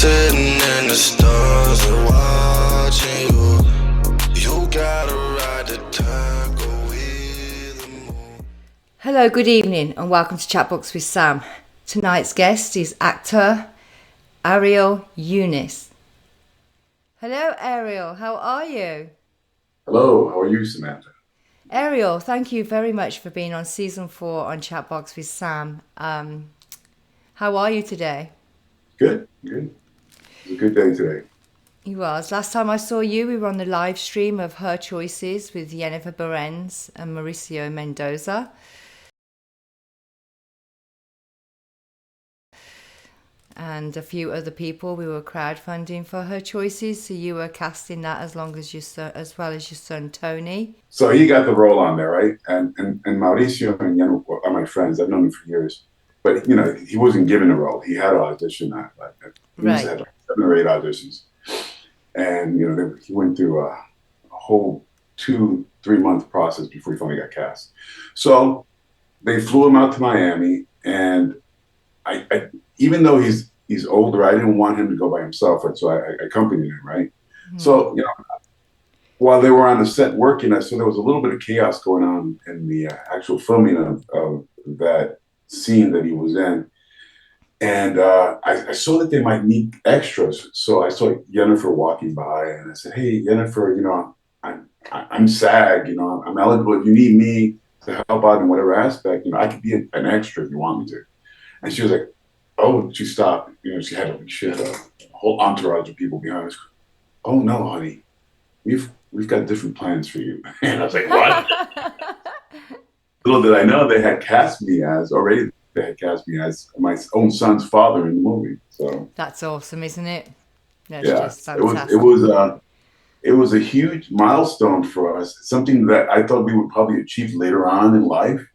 sitting and the stars are watching you. You gotta ride the tide, go with the moon. Hello, good evening, and welcome to Chatbox with Sam. Tonight's guest is actor Ariel Llinas. Hello, Ariel. How are you? Hello, how are you, Samantha? Ariel, thank you very much for being on season 4 on Chatbox with Sam. How are you today? Good. It was a good day today. You was. Last time I saw you, we were on the live stream of Her Choices with Jennifer Behrens and Mauricio Mendoza. And a few other people. We were crowdfunding for Her Choices, so you were casting that as well as your son Tony. So he got the role on there, right? And Mauricio and Jennifer are my friends. I've known him for years. But, he wasn't given a role. He had to audition. He had like 7 or 8 auditions. And, he went through a whole 2-3 month process before he finally got cast. So they flew him out to Miami. And I even though he's older, I didn't want him to go by himself. So I accompanied him, right? Mm-hmm. So, while they were on the set working, I saw there was a little bit of chaos going on in the actual filming of that scene that he was in. And I saw that they might need extras. So I saw Jennifer walking by and I said, "Hey, Jennifer, I'm SAG, I'm eligible. If you need me to help out in whatever aspect, I could be an extra if you want me to." And she was like, "Oh," she stopped. She had a whole entourage of people behind us. "Oh no, honey, we've got different plans for you." And I was like, "What?" Little did I know they had cast me as my own son's father in the movie. So that's awesome, isn't it? That's just fantastic. It was a huge milestone for us. Something that I thought we would probably achieve later on in life,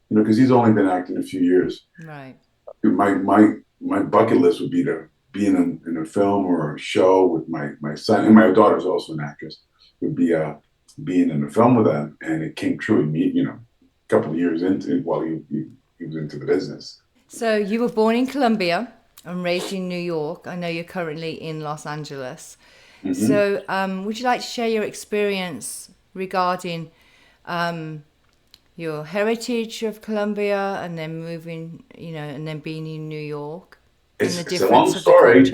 because he's only been acting a few years. Right. My bucket list would be to be in a film or a show with my son, and my daughter's also an actress. Would be being in a film with them, and it came true. A couple of years into it, while he was into the business. So you were born in Colombia and raised in New York. I know you're currently in Los Angeles. Mm-hmm. So would you like to share your experience regarding your heritage of Colombia and then moving, and then being in New York? It's a long story.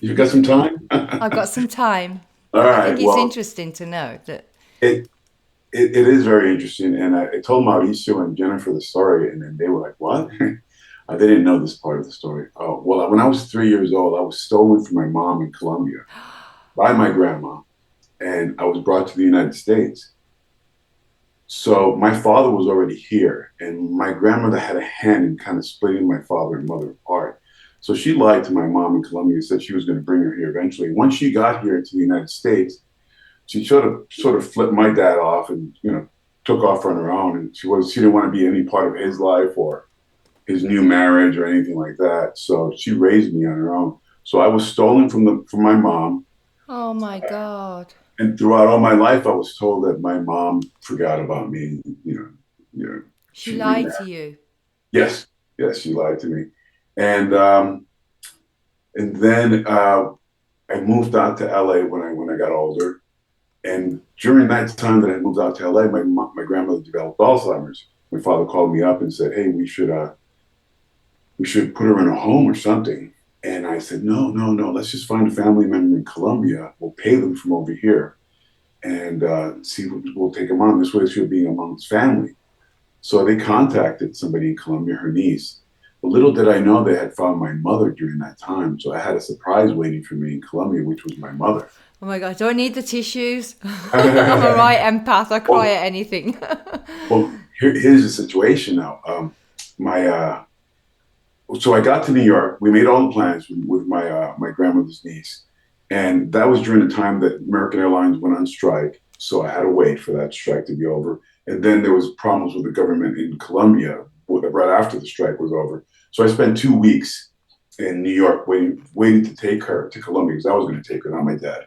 You've got some time? I've got some time. All right. I think it's interesting to know that. It is very interesting. And I told Mauricio and Jennifer the story, and then they were like, "What?" They didn't know this part of the story. Oh, well, when I was 3 years old, I was stolen from my mom in Colombia by my grandma, and I was brought to the United States. So my father was already here, and my grandmother had a hand in kind of splitting my father and mother apart. So she lied to my mom in Colombia and said she was going to bring her here eventually. Once she got here to the United States, she sort of flipped my dad off and took off on her own. And she didn't want to be any part of his life or his new marriage or anything like that. So she raised me on her own. So I was stolen from my mom. Oh my God. And throughout all my life, I was told that my mom forgot about me. She lied to you. Yes, she lied to me, and then I moved out to LA when I got older, and during that time that I moved out to LA, my grandmother developed Alzheimer's. My father called me up and said, "Hey, we should put her in a home or something." And I said, no, let's just find a family member in Colombia. We'll pay them from over here and see what we'll take them on. This way she'll be amongst family. So they contacted somebody in Colombia, her niece. But little did I know they had found my mother during that time. So I had a surprise waiting for me in Colombia, which was my mother. Oh my God, do I need the tissues? I'm a right empath. I cry at anything. Well, here's the situation now. So I got to New York. We made all the plans with my grandmother's niece, and that was during the time that American Airlines went on strike. So I had to wait for that strike to be over, and then there was problems with the government in Colombia right after the strike was over. So I spent 2 weeks in New York waiting to take her to Colombia because I was going to take her, not my dad.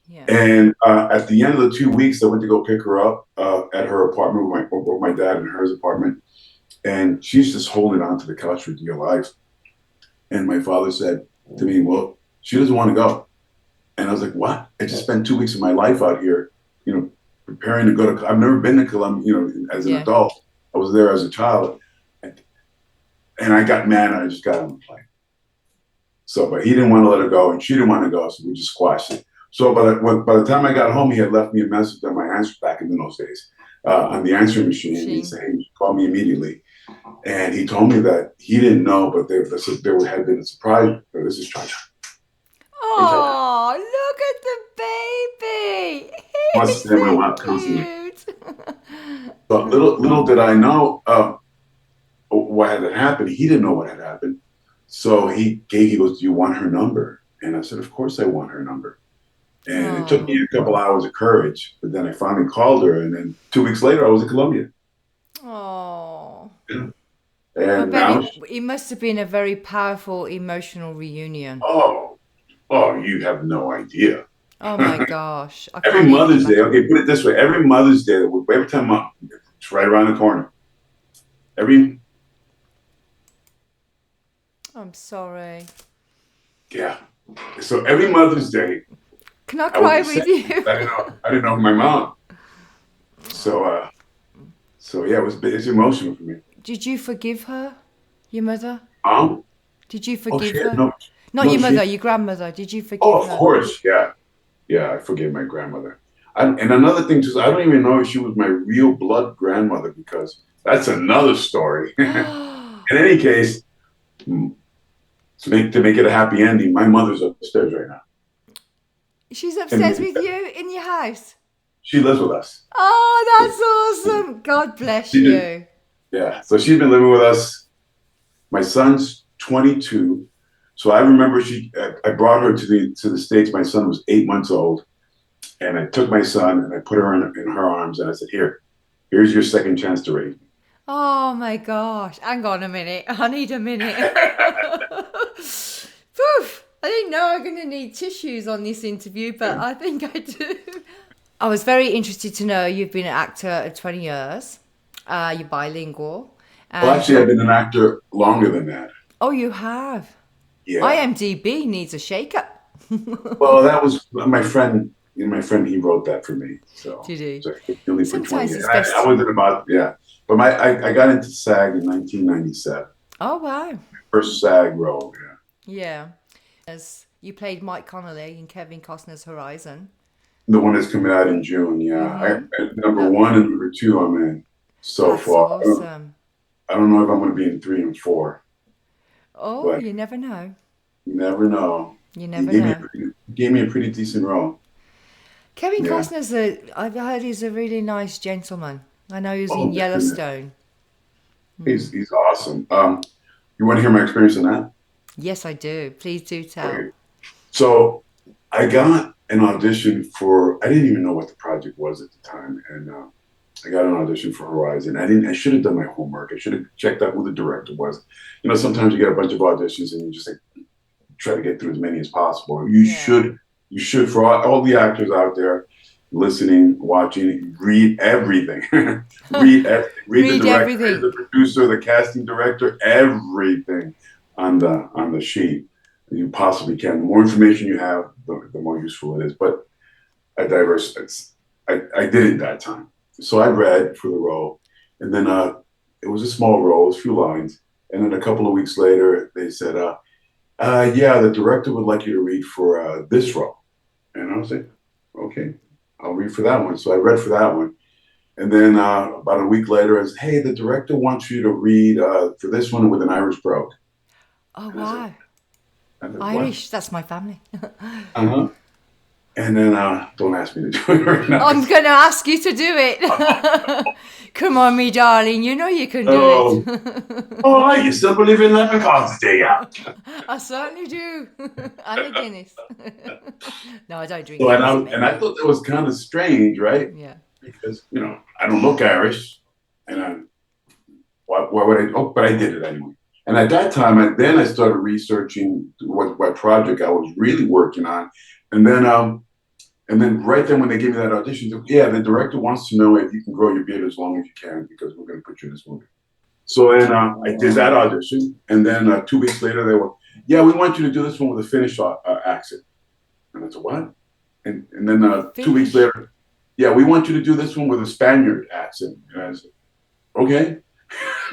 Yeah. And at the end of the 2 weeks, I went to go pick her up at her apartment with my dad in her apartment. And she's just holding on to the couch for dear life. And my father said to me, "Well, She doesn't want to go. And I was like, what? I just spent 2 weeks of my life out here, preparing to go to, I've never been to Colombia, as an adult. I was there as a child. And I got mad and I just got on the plane. So, but he didn't want to let her go and she didn't want to go. So we just squashed it. So by the time I got home, he had left me a message on my answer back in those days on the answering machine. He said, hey, call me immediately. And he told me that he didn't know, but there had been a surprise. This is Cha-Cha. Oh, look at the baby. He's so cute. But little did I know what had happened. He didn't know what had happened. So he goes, do you want her number? And I said, of course I want her number. And it took me a couple hours of courage, but then I finally called her. And then 2 weeks later, I was in Colombia. Oh. Yeah. And now it must have been a very powerful emotional reunion. Oh, you have no idea. Oh my gosh. Every Mother's Day, okay, put it this way. Every Mother's Day, every time it's right around the corner. I'm sorry. Yeah. So every Mother's Day. Can I cry with you? I didn't know my mom. So yeah, it's emotional for me. Did you forgive her, your mother? Did you forgive her? No, Not your mother, your grandmother. Did you forgive her? Oh, of course, yeah. Yeah, I forgave my grandmother. And another thing, too, I don't even know if she was my real blood grandmother because that's another story. In any case, to make it a happy ending, my mother's upstairs right now. She's upstairs with you in your house? She lives with us. Oh, that's awesome. God bless you. Yeah, so she's been living with us. My son's 22. So I remember I brought her to the States. My son was 8 months old. And I took my son and I put her in her arms and I said, here's your second chance to raise me. Oh my gosh. Hang on a minute. I need a minute. Poof. I didn't know I'm going to need tissues on this interview, but I think I do. I was very interested to know you've been an actor of 20 years. You're bilingual. Well, actually, I've been an actor longer than that. Oh, you have? Yeah. IMDb needs a shake-up. Well, that was my friend. My friend, he wrote that for me. So did he? So he only put 20 Sometimes it's years. I wasn't about, yeah. But I got into SAG in 1997. Oh, wow. First SAG role, yeah. Yeah. As you played Mike Connolly in Kevin Costner's Horizon. The one that's coming out in June, yeah. Mm-hmm. Number 1 and number 2, I'm in so far. Awesome. I don't know if I'm going to be in 3 and 4. Oh, you never know. You never know. You never know. He gave me a pretty decent role. Kevin Costner's I've heard he's a really nice gentleman. I know he was in Yellowstone. He's awesome. You want to hear my experience in that? Yes, I do. Please do tell. Okay. So I got an audition I didn't even know what the project was at the time. And I got an audition for Horizon. I should have done my homework. I should have checked out who the director was. Sometimes you get a bunch of auditions and you just try to get through as many as possible. You should, for all the actors out there listening, watching, read everything. read the director, everything. The producer, the casting director, everything on the sheet you possibly can. The more information you have, the more useful it is. But I did it that time. So I read for the role, and then it was a small role, a few lines, and then a couple of weeks later they said, the director would like you to read for this role. And I was like, okay, I'll read for that one. So I read for that one. And then about a week later, I said, hey, the director wants you to read for this one with an Irish brogue. Oh, wow. Irish, that's my family. Uh-huh. And then don't ask me to do it right now. I'm going to ask you to do it. Come on, me darling. You know you can do it. Oh, you still believe in leprechauns, do you? I certainly do. And a Guinness. No, I don't drink Guinness. And I thought that was kind of strange, right? Yeah. Because, I don't look Irish. And why would I? Oh, but I did it anyway. And at that time, I started researching what project I was really working on. And then right then when they gave me that audition, they said, the director wants to know if you can grow your beard as long as you can because we're going to put you in this movie. So then I did that audition. And then 2 weeks later, yeah, we want you to do this one with a Finnish accent. And I said, what? And then 2 weeks later, yeah, we want you to do this one with a Spaniard accent. And I said, okay.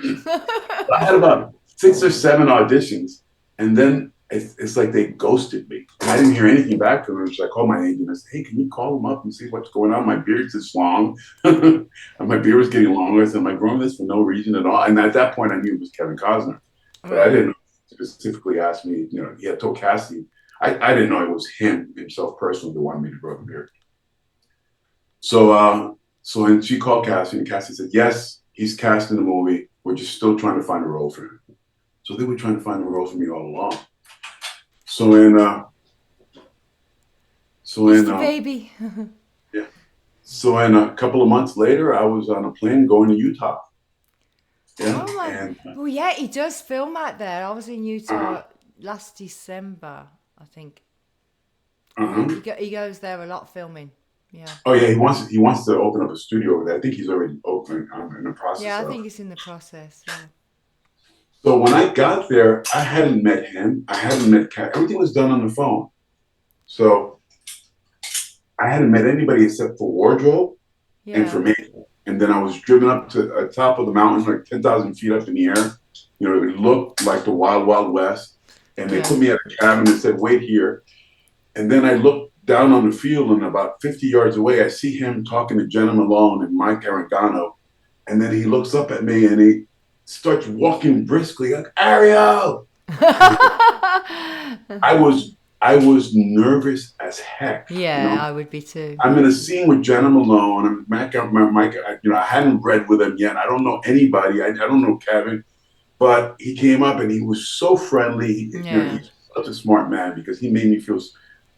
I had about 6 or 7 auditions, and then it's like they ghosted me. And I didn't hear anything back from them. So I called my agent and I said, hey, can you call them up and see what's going on? My beard's this long. And my beard was getting longer. I said, am I growing this for no reason at all? And at that point, I knew it was Kevin Costner. But I didn't know specifically ask me, he had told Cassie. I didn't know it was himself personally that wanted me to grow the beard. And she called Cassie, and Cassie said, yes, he's cast in the movie. We're just still trying to find a role for him. So they were trying to find a role for me all along. Baby. Yeah. So a couple of months later, I was on a plane going to Utah. Yeah. Oh my! Well, yeah, he does film out there. I was in Utah last December, I think. He goes there a lot filming. Yeah. Oh yeah, he wants to open up a studio over there. I think he's already open in the process. Yeah, I think it's in the process. Yeah. So when I got there, I hadn't met him. I hadn't met Kat. Everything was done on the phone. So I hadn't met anybody except for wardrobe and for makeup. And then I was driven up to the top of the mountain, like 10,000 feet up in the air. It looked like the Wild Wild West. And they put me at a cabin and said, wait here. And then I looked down on the field, and about 50 yards away, I see him talking to Jenna Malone and Mike Aragano. And then he looks up at me and he starts walking briskly, like, Ariel! I was nervous as heck. Yeah, I would be too. I'm in a scene with Jenna Malone and Mike. I hadn't read with him yet. I don't know anybody. I don't know Kevin, but he came up and he was so friendly. He's such a smart man because he made me feel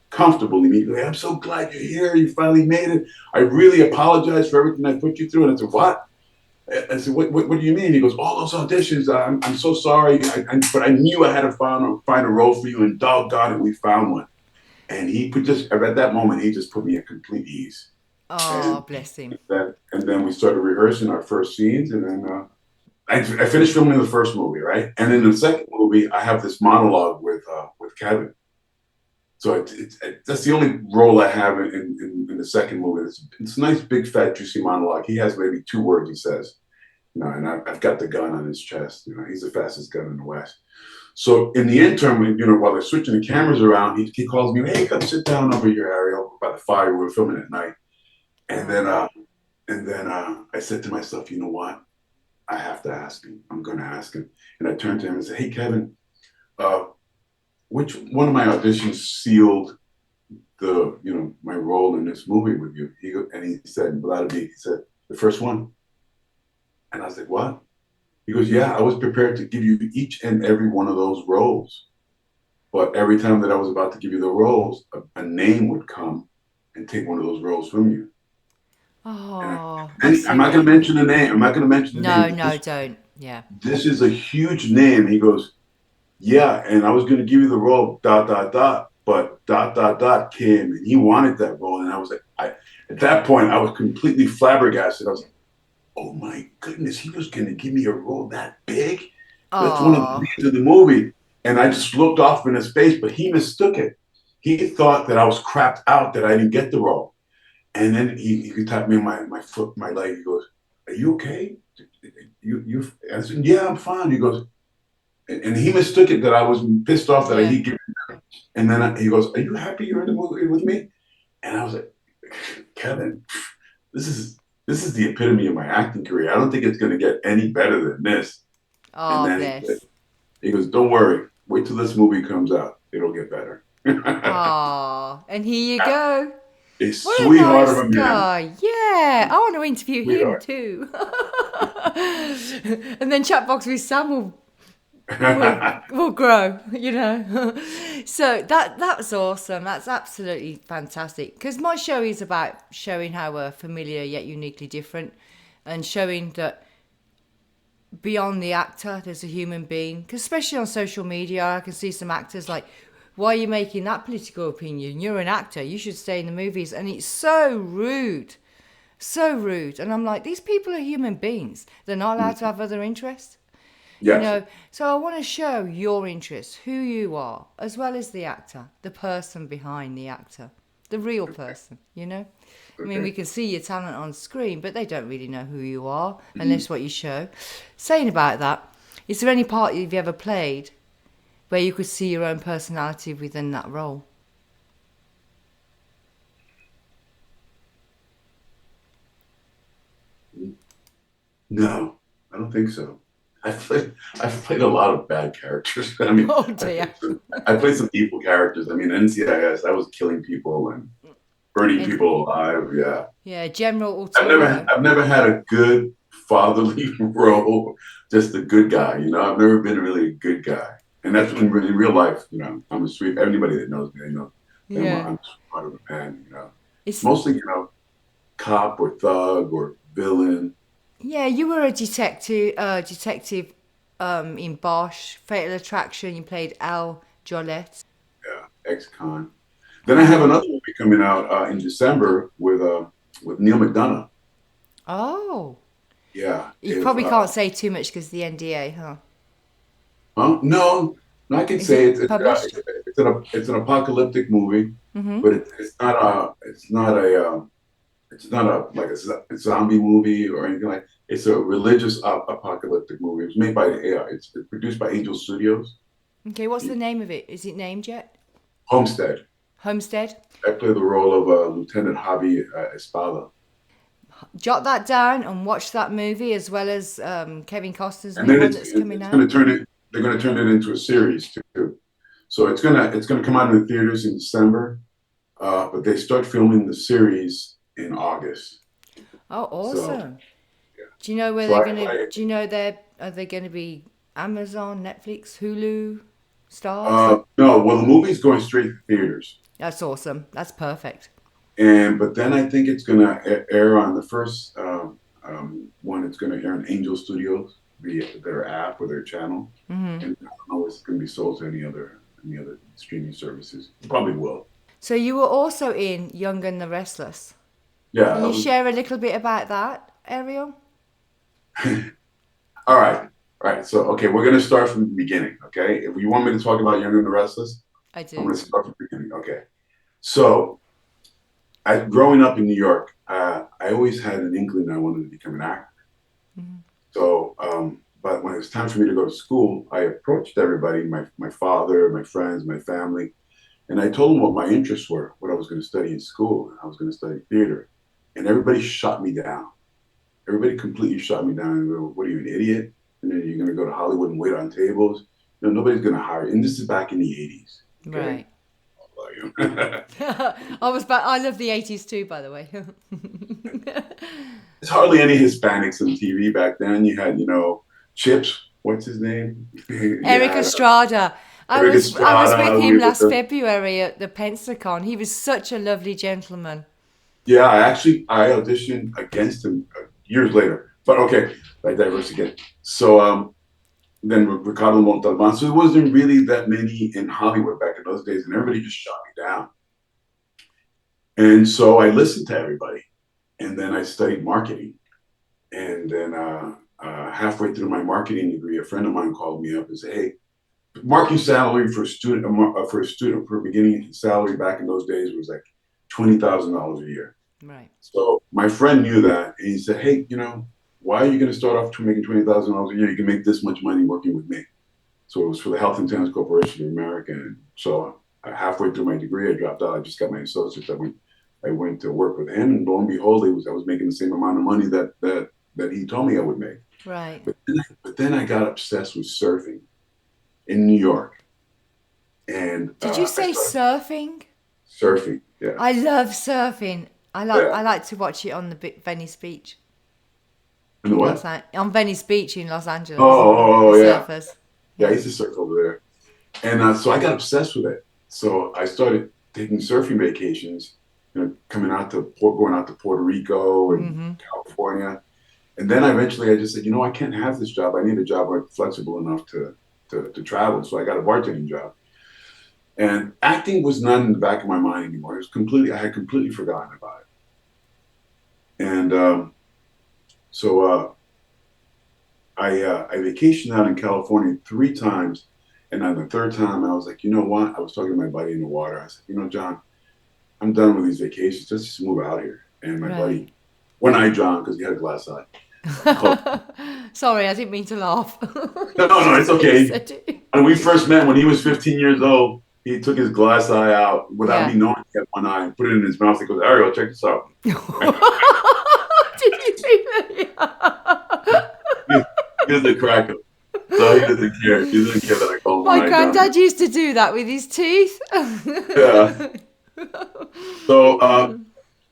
comfortable immediately. I'm so glad you're here. You finally made it. I really apologize for everything I put you through. And I said, what? I said, what do you mean? He goes, all those auditions, I'm so sorry. But I knew I had to find a role for you, and doggone it, we found one. And at that moment, he just put me at complete ease. Oh, bless him. And then we started rehearsing our first scenes, and then I finished filming the first movie, right? And in the second movie, I have this monologue with Kevin. So that's the only role I have in the second movie. It's a nice, big, fat, juicy monologue. He has maybe 2 words he says, and I've got the gun on his chest. He's the fastest gun in the West. So in the interim, while they're switching the cameras around, he calls me, hey, come sit down over here, Ariel, by the fire. We were filming at night. And then I said to myself, you know what? I have to ask him. I'm going to ask him. And I turned to him and said, hey, Kevin, which one of my auditions sealed my role in this movie with you? He said, the first one. And I was like, what? He goes, yeah, I was prepared to give you each and every one of those roles. But every time that I was about to give you the roles, a name would come and take one of those roles from you. Oh. I'm not going to mention the name. I'm not going to mention the name. No, don't. Yeah. This is a huge name. He goes, yeah, and I was going to give you the role, ... but ... came, and he wanted that role. And I was like, at that point, I was completely flabbergasted. I was like, oh my goodness, he was going to give me a role that big? That's one of the leads of the movie. And I just looked off in his face, but he mistook it. He thought that I was crapped out, that I didn't get the role. And then he tapped me on my foot, my leg. He goes, are you okay? I said, yeah, I'm fine. He goes, and he mistook it that I was pissed off that he gave me. And then he goes, are you happy you're in the movie with me? And I was like, Kevin, this is the epitome of my acting career. I don't think it's going to get any better than this. Oh, and then he goes, don't worry. Wait till this movie comes out. It'll get better. Oh, and here you go. A sweetheart of a man. Yeah, I want to interview him too. And then Chatbox with Sam will grow, So that's awesome. That's absolutely fantastic. Because my show is about showing how we're familiar yet uniquely different, and showing that beyond the actor, there's a human being. Because especially on social media, I can see some actors like, why are you making that political opinion? You're an actor. You should stay in the movies. And it's so rude. So rude. And I'm like, these people are human beings. They're not allowed to have other interests. You Yes. know, so I want to show your interests, who you are, as well as the actor, the person behind the actor, the real person, you know? I mean, we Okay. can see your talent on screen, but they don't really know who you are Mhm. unless what you show. Saying about that, is there any part you've ever played where you could see your own personality within that role? No, I don't think so. I've played a lot of bad characters. I mean, Oh dear. I played some evil characters. I mean, NCIS, I was killing people and burning And people alive. Yeah. yeah, General Arturo. I've never had a good fatherly role, just a good guy. You know, I've never been really a good guy, and that's in real life. You know, I'm a sweet. Anybody that knows me, they know that Yeah. I'm a sweetheart of a man. You know, It's mostly cop or thug or villain. yeah, you were a detective in Bosch, Fatal Attraction. You played Al Jollett. Yeah, ex-con. Then I have another movie coming out in December with Neil McDonough. Oh, Yeah, you if probably can't say too much because the NDA, huh? no, no, I can Is say it published? it's an apocalyptic movie, Mm-hmm. but it's not a like a zombie movie or anything like. It's a religious apocalyptic movie. It was made by it's produced by Angel Studios. Okay, what's the name of it? Is it named yet? Homestead. Homestead. I play the role of Lieutenant Javi Espada, Jot that down and watch that movie as well as Kevin Costner's and new then one that's coming it's out. going to turn it. They're going to turn it into a series too. So it's gonna come out in the theaters in December, but they start filming the series in August. Oh, So awesome. yeah. Do you know where So they're I gonna? play. Do you know are they gonna be Amazon, Netflix, Hulu, Stars? No, well, the movie's going straight to theaters, That's awesome. That's perfect. and but then I think it's gonna air on the first one. It's gonna air on Angel Studios via their app or their channel, and I don't know if it's gonna be sold to any other streaming services. Probably will. So you were also in Young and the Restless. Yeah. Can you share a little bit about that, Ariel? All right. All right. So okay, we're gonna start from the beginning. Okay. If you want me to talk about Young and the Restless, I I'm do. gonna start from the beginning. Okay. So growing up in New York, I always had an inkling that I wanted to become an actor. So, but when it was time for me to go to school, I approached everybody, my father, my friends, my family, and I told them what my interests were, what I was going to study in school. I was going to study theater. And everybody shut me down. Everybody completely shut me down. And go, what are you, an idiot? And then you're going to go to Hollywood and wait on tables? You know, nobody's going to hire you. And this is back in the 80s. Okay. Right. I love the 80s too, by the way. There's hardly any Hispanics on TV back then. You had, Chips. What's his name? You Eric had Estrada. Eric I was with Estrada. him last February at the Pensacon. He was such a lovely gentleman. Yeah, I auditioned against him years later. But okay, I digress again. So then Ricardo Montalban. So there wasn't really that many in Hollywood back in those days, and everybody just shot me down. And so I listened to everybody, and then I studied marketing. And then halfway through my marketing degree, a friend of mine called me up and said, "Hey, marketing salary for a student for a beginning salary back in those days was like $20,000 a year." Right. So my friend knew that, and he said, "Hey, why are you going to start off making $20,000 a year? You can make this much money working with me." So it was for the Health Insurance Corporation of America. And so halfway through my degree, I dropped out. I just got my associates. I went to work with him, and lo and behold, I was making the same amount of money that he told me I would make. Right. But then I got obsessed with surfing in New York, and Did you I say started surfing? surfing. Yeah, I love surfing. yeah. I like to watch it on the Venice Beach And in what? On Venice Beach in Los Angeles. Oh, The yeah. surfers. Yeah, I used to surf over there. And so I got obsessed with it. So I started taking surfing vacations, going out to Puerto Rico and California. And then eventually I just said, I can't have this job. I need a job where I'm flexible enough to travel. So I got a bartending job. And acting was not in the back of my mind anymore. I had completely forgotten about it. And so I vacationed out in California 3 times, and on the third time I was like, you know what? I was talking to my buddy in the water. I said, you know, John, I'm done with these vacations. Let's just move out here. And my Right. buddy, one-eyed John, because he had a glass eye. Sorry, I didn't mean to laugh. No, it's okay. It. When we first met, when he was 15 years old, he took his glass eye out without me knowing he had one eye and put it in his mouth. He goes, Ariel, check this out. Did you really? He's a cracker. So he doesn't care. He doesn't care that I call him My one-eyed granddad John. used to do that with his teeth. Yeah. So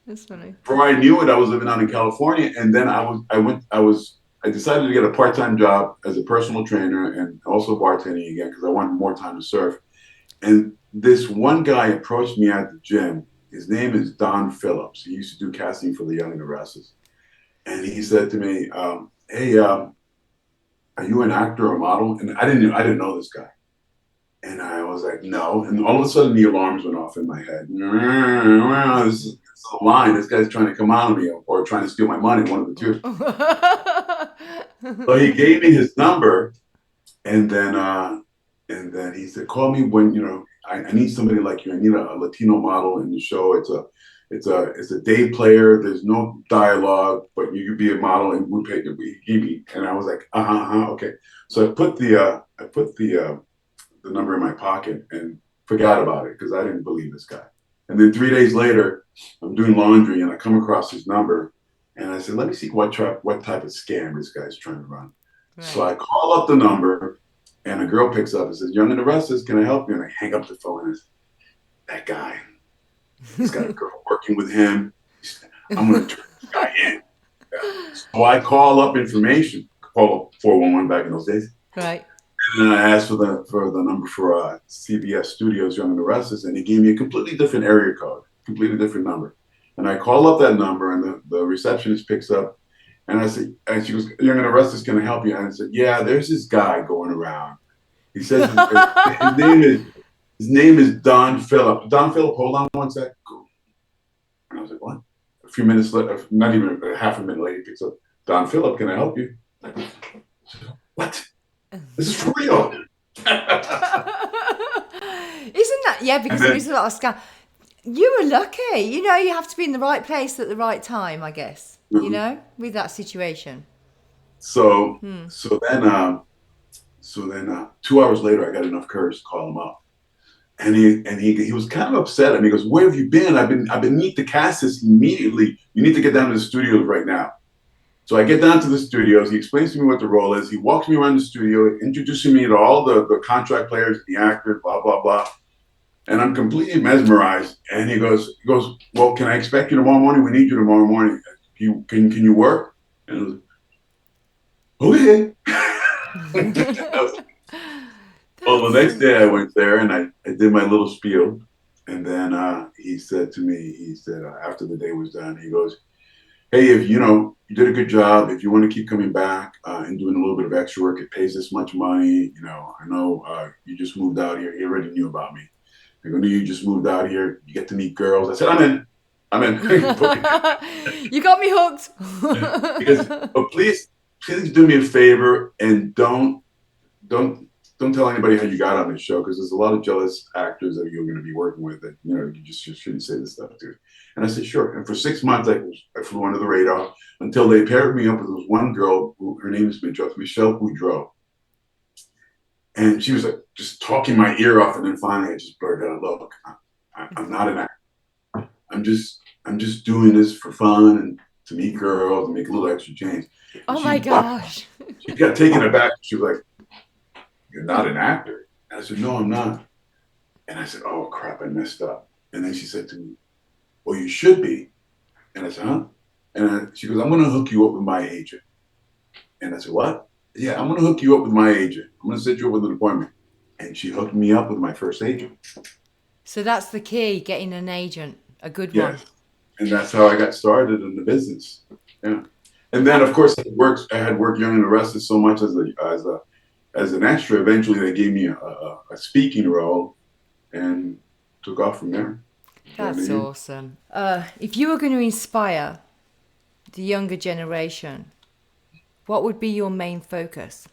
That's funny. before I knew it, I was living out in California, and then I decided to get a part-time job as a personal trainer and also bartending again because I wanted more time to surf. And this one guy approached me at the gym. His name is Don Phillips. He used to do casting for the Young and the Restless. And he said to me, "Hey, are you an actor or model?" And I didn't know this guy. And I was like, "No." And all of a sudden, the alarms went off in my head. This is a line. This guy's trying to come out of me or trying to steal my money. One of the two. So he gave me his number, and then he said, "Call me when I need somebody like you. I need a Latino model in the show. It's a day player. There's no dialogue, but you could be a model and we pay you." And I was like, okay. So I put the number in my pocket and forgot about it because I didn't believe this guy. And then 3 days later, I'm doing laundry and I come across his number, and I said, "Let me see what type of scam this guy's trying to run." Right. So I call up the number, and a girl picks up and says, "Young and the Restless, can I help you?" And I hang up the phone and I said, "That guy, he's got a girl working with him. I'm going to turn this guy in." Yeah. So I call up information, call up 411 back in those days. Right. And I asked for the number for CBS Studios, Young and the Restless, and he gave me a completely different area code, completely different number. And I call up that number, and the receptionist picks up, and I said, and she goes, "Young and the Restless, can I help you?" And I said, "Yeah, there's this guy going around. He says his name is Don Phillip. Don Phillip, hold on one sec." And I was like, "What?" A few minutes later, not even half a minute later, he picks up, "Don Phillip, can I help you?" What? This is for real. Isn't that, yeah, because there is a lot of scam. You were lucky. You have to be in the right place at the right time, I guess, with that situation. So then 2 hours later, I got enough courage to call him up. And he was kind of upset at me. He goes, "Where have you been? I've been need to cast this immediately. You need to get down to the studios right now." So I get down to the studios. He explains to me what the role is. He walks me around the studio, introducing me to all the contract players, the actors, blah, blah, blah. And I'm completely mesmerized. And he goes, "Well, can I expect you tomorrow morning? We need you tomorrow morning. Can you work?" And I was like, "Okay." Well, the next day I went there and I did my little spiel. And then he said to me, after the day was done, he goes, "Hey, if you did a good job, if you want to keep coming back and doing a little bit of extra work, it pays this much money. I know you just moved out here. He already knew about me. I go, "No, you just moved out here. You get to meet girls." I said, I'm in. You got me hooked. But please do me a favor and don't tell anybody how you got on this show, because there's a lot of jealous actors that you're going to be working with that you just shouldn't say this stuff to." And I said, "Sure." And for 6 months, I flew under the radar until they paired me up with this one girl her name is Michelle Boudreau. And she was like just talking my ear off, and then finally I just blurted out, "Look, I'm not an actor. I'm just doing this for fun and to meet girls and make a little extra change." Oh my gosh. She got taken aback. She was like, "You're not an actor?" And I said, "No, I'm not." And I said, "Oh crap, I messed up." And then she said to me, "Well, you should be." And I said, "Huh?" And she goes, "I'm going to hook you up with my agent." And I said, "What?" "Yeah, I'm going to hook you up with my agent. I'm going to set you up with an appointment." And she hooked me up with my first agent. So that's the key, getting an agent, a good one. Yes. And that's how I got started in the business. Yeah. And then, of course, I had worked Young and the Restless so much as an extra. Eventually, they gave me a speaking role and took off from there. That's awesome. If you were going to inspire the younger generation, what would be your main focus?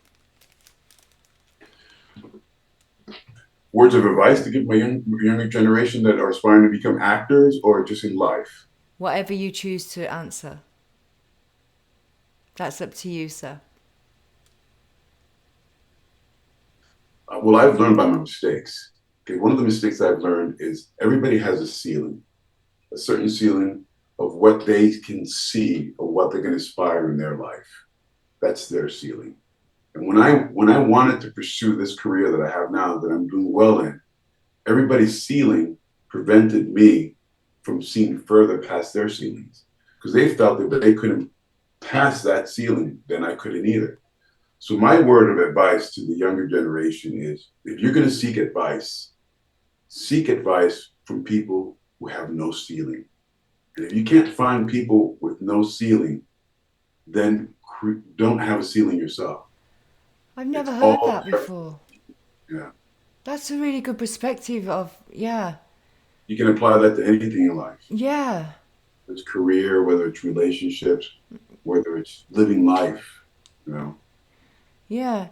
Words of advice to give my younger generation that are aspiring to become actors, or just in life? Whatever you choose to answer. That's up to you, sir. Well, I've learned by my mistakes. Okay, one of the mistakes I've learned is everybody has a ceiling, a certain ceiling of what they can see or what they can aspire in their life. That's their ceiling. And when I wanted to pursue this career that I have now, that I'm doing well in, everybody's ceiling prevented me from seeing further past their ceilings, because they felt that if they couldn't pass that ceiling, then I couldn't either. So my word of advice to the younger generation is, if you're going to seek advice from people who have no ceiling. And if you can't find people with no ceiling, then don't have a ceiling yourself. I've never heard that before. Yeah. That's a really good perspective of, yeah. You can apply that to anything in life. Yeah. Whether it's career, whether it's relationships, whether it's living life, you know. Yeah.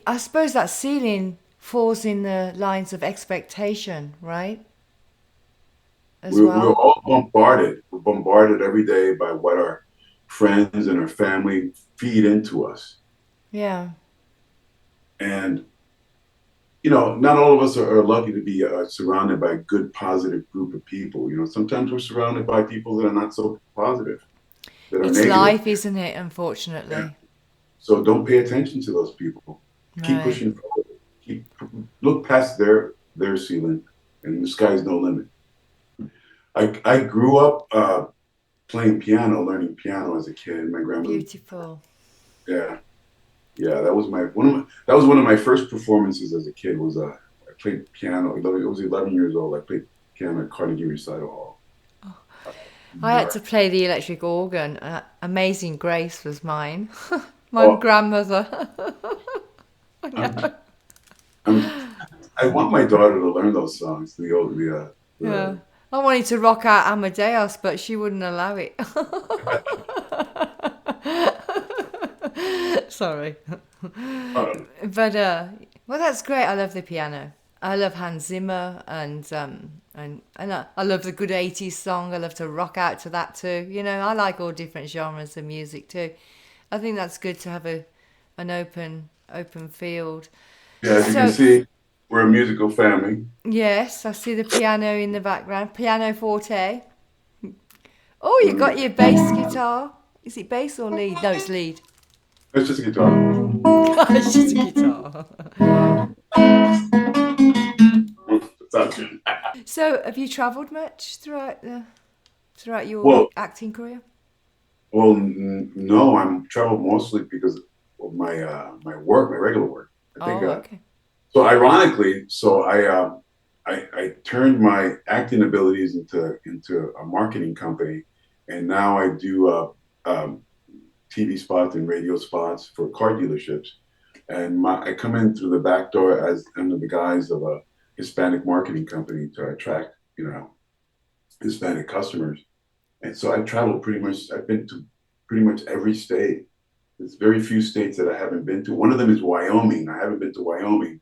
I suppose that ceiling falls in the lines of expectation, right? We're all bombarded. We're bombarded every day by what our friends and our family feed into us. Yeah. And, you know, not all of us are lucky to be surrounded by a good, positive group of people. You know, sometimes we're surrounded by people that are not so positive, that are It's negative. life, isn't it, unfortunately? Yeah. So don't pay attention to those people. Keep Right. pushing forward. Look past their ceiling, and the sky's no limit. I grew up playing piano, learning piano as a kid. My grandmother. Beautiful. Yeah, that was one of my first performances as a kid. I played piano. I was 11 years old. I played piano at Carnegie Recital Hall. I had to play the electric organ. Amazing Grace was mine. My grandmother. I know. I want my daughter to learn those songs. Yeah. I wanted to rock out Amadeus, but she wouldn't allow it. Sorry. But well, that's great. I love the piano. I love Hans Zimmer, and I love the good 80s song. I love to rock out to that too. You know, I like all different genres of music too. I think that's good to have an open field. Yeah, as you can see, we're a musical family. Yes, I see the piano in the background. Piano forte. Oh, you got your bass guitar. Is it bass or lead? No, it's lead. It's just a guitar. It's just a guitar. Sounds good. So, have you travelled much throughout your acting career? Well, no, I'm traveled mostly because of my work, my regular work. Okay. So ironically, I turned my acting abilities into a marketing company, and now I do TV spots and radio spots for car dealerships. And I come in through the back door as under the guise of a Hispanic marketing company to attract, you know, Hispanic customers. And so I've been to pretty much every state. There's very few states that I haven't been to. One of them is Wyoming. I haven't been to Wyoming,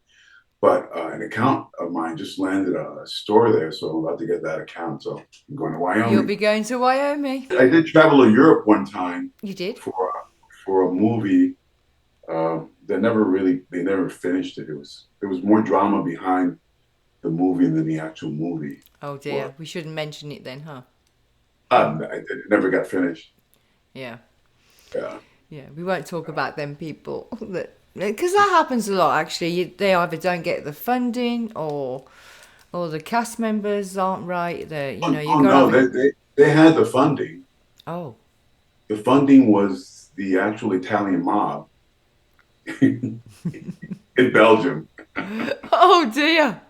but an account of mine just landed a store there. So I'm about to get that account. So I'm going to Wyoming. You'll be going to Wyoming. I did travel to Europe one time. You did? For a movie they never finished it. There was more drama behind the movie than the actual movie. Oh dear, we shouldn't mention it then, huh? It never got finished. Yeah. Yeah. Yeah, we won't talk about them people because that happens a lot. Actually, they either don't get the funding or the cast members aren't right. They had the funding. Oh. The funding was the actual Italian mob in Belgium. Oh dear.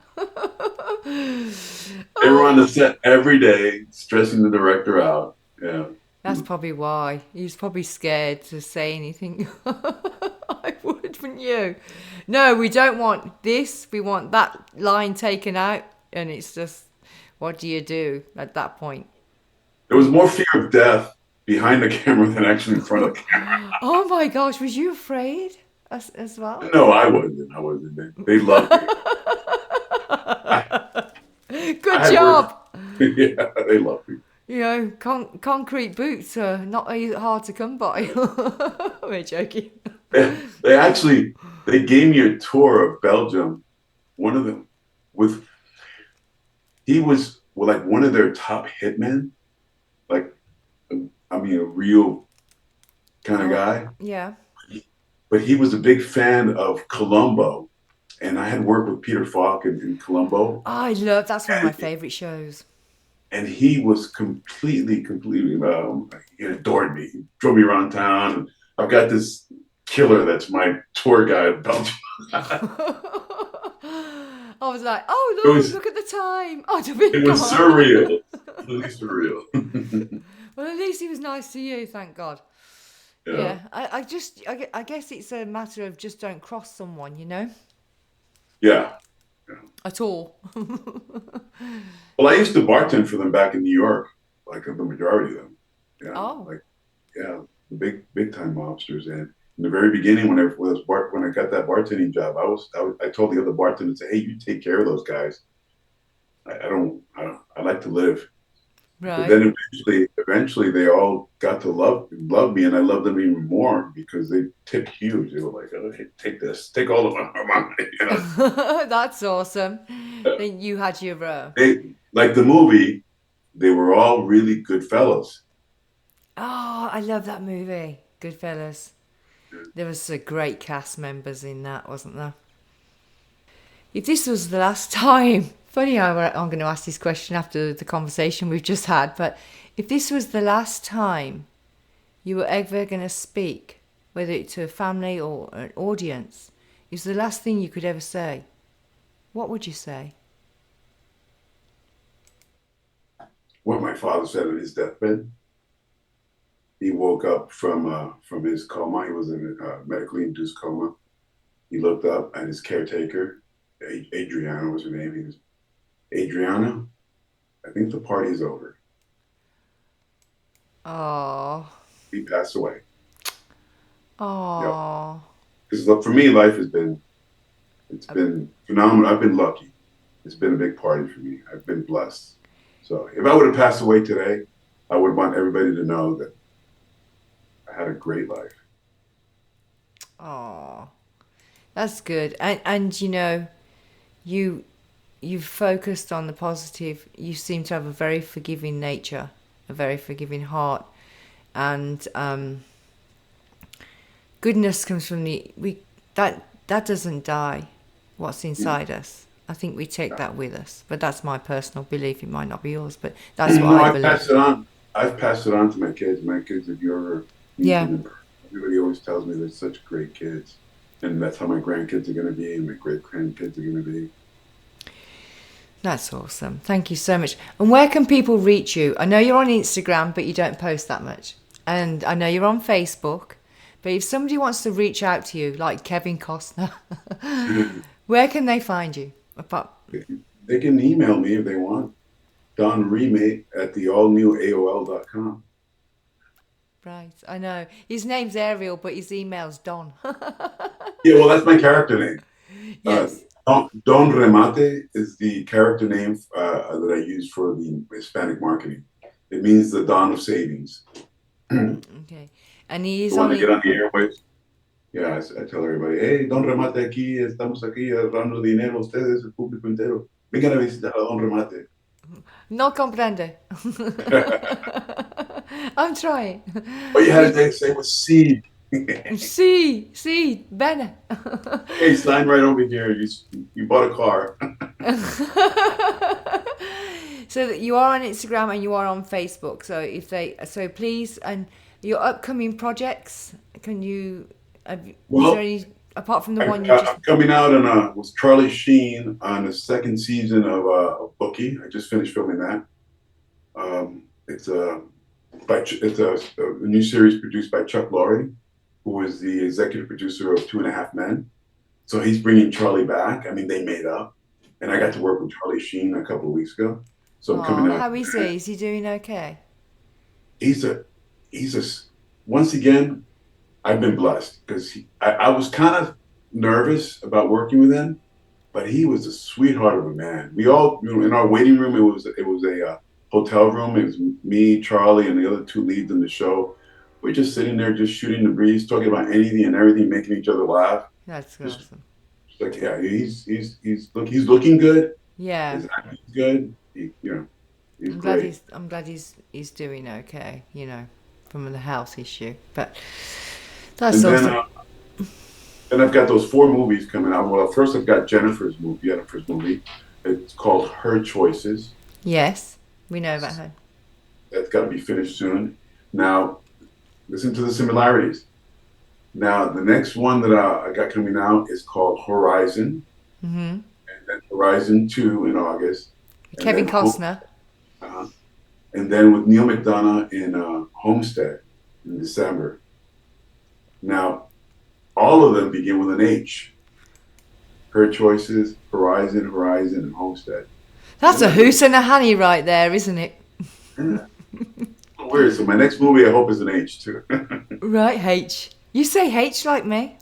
They were on the set every day, stressing the director out. Yeah. That's probably why. He was probably scared to say anything. I would, wouldn't you? No, we don't want this. We want that line taken out. And it's just, what do you do at that point? There was more fear of death behind the camera than actually in front of the camera. Oh my gosh, was you afraid as well? No, I wasn't. I wasn't. They loved me. I, Good I had words. job. Yeah, they loved me. You know, concrete boots are not hard to come by. We're joking. They actually they gave me a tour of Belgium. One of them with he was well, like one of their top hitmen. Like I mean, a real kind of Oh, guy. yeah. But he was a big fan of Columbo, and I had worked with Peter Falk in Columbo, I love that's one of my favorite shows. and he was completely he adored me. He drove me around town. I've got this killer that's my tour guide Belgium. I was like, oh It Lord, was look at the time. Oh, to be it was gone. surreal, really surreal. Well, at least he was nice to you, thank God. Yeah, Yeah, I guess it's a matter of just don't cross someone, you know, yeah. at all. Well, I used to bartend for them back in New York, like the majority of them. Yeah, Oh, like yeah, the big time mobsters. And in the very beginning, when I got that bartending job, I told the other bartenders, "Hey, you take care of those guys. I like to live." But right. then eventually, they all got to love me, and I loved them even more because they tipped huge. They were like, "Oh, hey, take this, take all of my money." You know, That's awesome. Then you had your they like the movie. They were all really good fellows. Oh, I love that movie, Goodfellas. There was some great cast members in that, wasn't there? If this was the last time, funny how I'm going to ask this question after the conversation we've just had, but if this was the last time you were ever going to speak, whether it's to a family or an audience, it's the last thing you could ever say, what would you say? What my father said on his deathbed. He woke up from his coma. He was in a medically induced coma. He looked up at his caretaker, Adriana was her name. He was Adriana. I think the party's over. Oh, He passed away. Yep. oh, Because for me, life it's been phenomenal. I've been lucky. It's been a big party for me. I've been blessed. So if I would have passed away today, I would want everybody to know that I had a great life. oh. That's good. And you know, you've focused on the positive. You seem to have a very forgiving nature, a very forgiving heart, and goodness comes from that doesn't die. What's inside us, I think we take that with us. But that's my personal belief. It might not be yours, but that's what No, I I've believe. passed it on. I've passed it on to my kids. My kids, if you ever meet Yeah, them, everybody always tells me they're such great kids. And that's how my grandkids are going to be and my great grandkids are going to be. that's awesome. Thank you so much. And where can people reach you? I know you're on Instagram, but you don't post that much. And I know you're on Facebook. But if somebody wants to reach out to you, like Kevin Costner, where can they find you? Apart, They can email me if they want. Don Remate at the allnewaol.com. right, I know. His name's Ariel, but his email's Don. Yeah, well, that's my character name. Uh, Yes. Don Remate is the character name that I use for the Hispanic marketing. It means the dawn of savings. So Okay. And he is when I only. get on the airwaves, yeah, I tell everybody, hey, Don Remate aquí, estamos aquí ahorrando dinero, ustedes, el público entero. Vengan a visitar a Don Remate. No comprende. I'm trying. All you had to say was seed. See, bene. Hey, sign right over here. You bought a car. So that you are on Instagram and you are on Facebook. So please, and your upcoming projects, can you? Is there Well, any apart from the I'm, one you just? I'm coming out on with Charlie Sheen on the second season of Bookie. I just finished filming that. It's a new series produced by Chuck Lorre, who is the executive producer of Two and a Half Men. So he's bringing Charlie back. I mean, they made up, and I got to work with Charlie Sheen a couple of weeks ago. So I'm coming Oh, out. how is he? Is he doing okay? He's a he's just, once again, I've been blessed because I was kind of nervous about working with him, but he was a sweetheart of a man. We all, in our waiting room, it was a hotel room. It was me, Charlie, and the other two leads in the show. We're just sitting there, just shooting the breeze, talking about anything and everything, making each other laugh. That's Just, awesome. like, yeah, he's looking good. Yeah. His acting's good. He's great. I'm glad he's doing okay, from the health issue. But that's And awesome. then I've got those 4 movies coming out. Well, first I've got Jennifer's movie. It's called Her Choices. Yes, we know about her. That's got to be finished soon. Now, listen to the similarities. Now, the next one that I got coming out is called Horizon. Mm-hmm. And then Horizon 2 in August. Kevin Costner. And then with Neil McDonough in Homestead in December. Now, all of them begin with an H. Her Choices, Horizon, and Homestead. That's a hoot and a honey right there, isn't it? Yeah. Weird. So my next movie, I hope, is an H too. Right, H. You say H like me.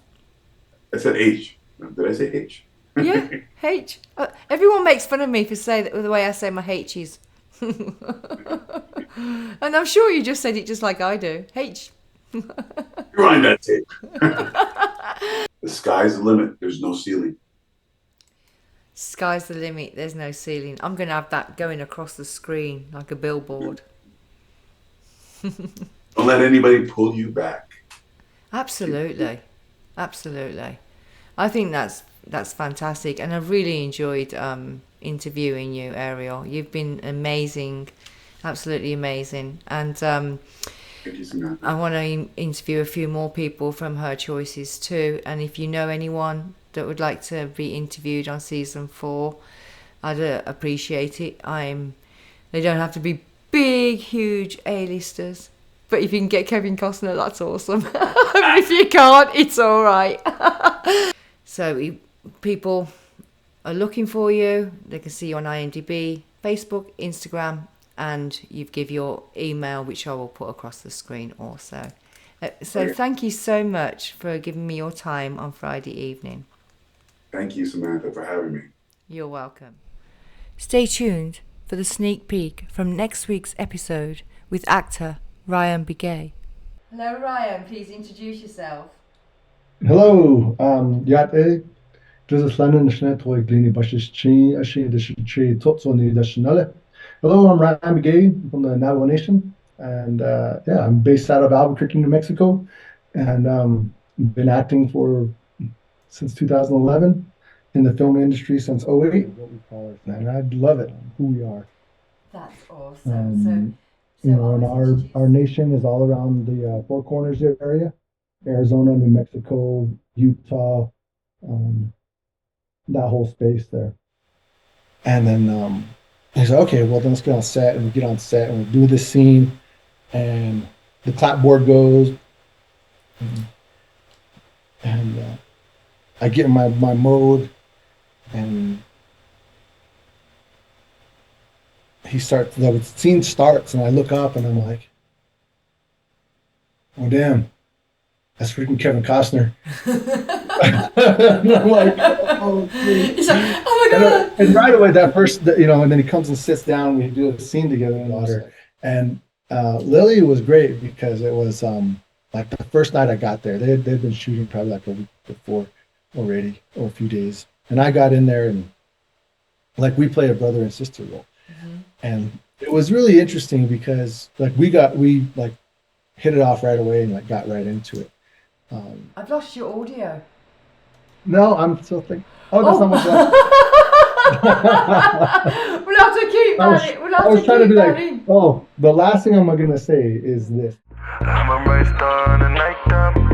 I said H. Did I say H? Yeah, H. Everyone makes fun of me for the way I say my H's. And I'm sure you just said it just like I do. H. Rewind that tape. The sky's the limit. There's no ceiling. Sky's the limit. There's no ceiling. I'm going to have that going across the screen like a billboard. Don't let anybody pull you back. Absolutely. Absolutely. I think that's fantastic. And I've really enjoyed interviewing you, Ariel. You've been amazing. Absolutely amazing. And Thank you, Samantha. I want to interview a few more people from Her Choices too. And if you know anyone that would like to be interviewed on season 4, I'd appreciate it. They don't have to be big, huge A-listers. But if you can get Kevin Costner, that's awesome. If you can't, it's all right. So people are looking for you. They can see you on IMDb, Facebook, Instagram, and you've give your email, which I will put across the screen also. So thank you so much for giving me your time on Friday evening. Thank you, Samantha, for having me. You're welcome. Stay tuned for the sneak peek from next week's episode with actor Ryan Begay. Hello, Ryan. Please introduce yourself. Hello. Hello, I'm Ryan Begay from the Navajo Nation, and I'm based out of Albuquerque, New Mexico, and been acting since 2011 in the film industry since '08. And I love it. Who we are. That's awesome. And our nation is all around the Four Corners area: Arizona, New Mexico, Utah, that whole space there. And then he said, okay, well, then let's get on set. And we get on set and we do this scene. And the clapboard goes. And I get in my mode. And the scene starts. And I look up and I'm like, oh, damn. That's freaking Kevin Costner. And I'm like, oh, He's like, oh my God. And right away, that first, and then he comes and sits down. We do a scene together in water. And Lily was great because it was like the first night I got there. They'd been shooting probably like a week before already, or a few days. And I got in there and like we play a brother and sister role. Mm-hmm. And it was really interesting because like we hit it off right away and like got right into it. I've lost your audio. No, I'm still thinking. Oh, that's not much left. We'll have to keep that. I was trying to be like, oh, the last thing I'm going to say is this. I'm a bright star in the nighttime.